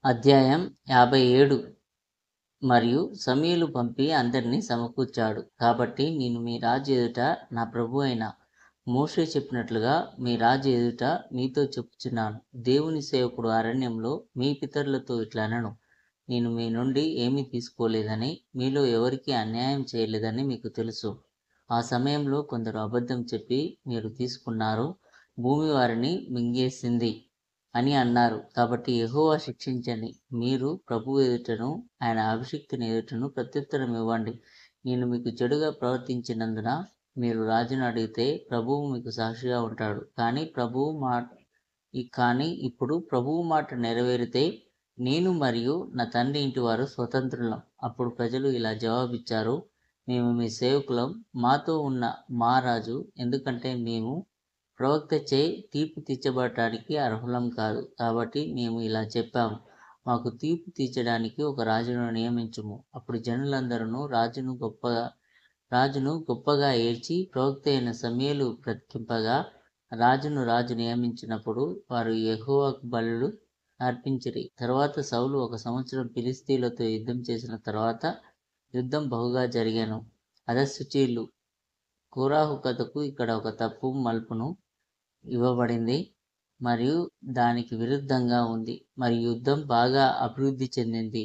అధ్యాయం 57. మరియు సమూయేలు పంపి అందరినీ సమకూర్చాడు. కాబట్టి నేను మీ రాజు ఎదుట నా ప్రభువైన మోషే చెప్పినట్లుగా మీ రాజు ఎదుట మీతో చెప్పుచున్నాను. దేవుని సేవకుడు అరణ్యంలో మీ పితరులతో ఇట్లనెను, నేను మీ నుండి ఏమీ తీసుకోలేదని, మీలో ఎవరికీ అన్యాయం చేయలేదని మీకు తెలుసు. ఆ సమయంలో కొందరు అబద్ధం చెప్పి మీరు తీసుకున్నారు, భూమి వారిని మింగేసింది అని అన్నారు. కాబట్టి యెహోవా శిక్షించండి. మీరు ప్రభువు ఎదుటను ఆయన అభిషిక్తుని ఎదుటను ప్రత్యుత్తరం ఇవ్వండి. నేను మీకు చెడుగా ప్రవర్తించినందున మీరు రాజును అడిగితే ప్రభువు మీకు సాక్షిగా ఉంటాడు. కానీ ఇప్పుడు ప్రభువు మాట నెరవేరితే నేను మరియు నా తండ్రి ఇంటి వారు స్వతంత్రులం. అప్పుడు ప్రజలు ఇలా జవాబిచ్చారు, మేము మీ సేవకులం, మాతో ఉన్న మా రాజు, ఎందుకంటే మేము ప్రవక్తచే తీర్పు తీర్చబడటానికి అర్హులం కాదు. కాబట్టి మేము ఇలా చెప్పాము, మాకు తీర్పు తీర్చడానికి ఒక రాజును నియమించుము. అప్పుడు జనులందరూ రాజును గొప్పగా ఏడ్చి ప్రవక్త అయిన సమూయేలు బ్రతికింపగా రాజు నియమించినప్పుడు వారు యెహోవాకు బలులు అర్పించిరి. తర్వాత సౌలు 1 సంవత్సరం ఫిలిష్తీయులతో యుద్ధం చేసిన తర్వాత యుద్ధం బహుగా జరిగెను. అదస్సుచీలు కోరాహు కథకు ఇక్కడ ఒక తప్పు మలుపును ఇవ్వబడింది మరియు దానికి విరుద్ధంగా ఉంది, మరియు యుద్ధం బాగా అభివృద్ధి చెందింది.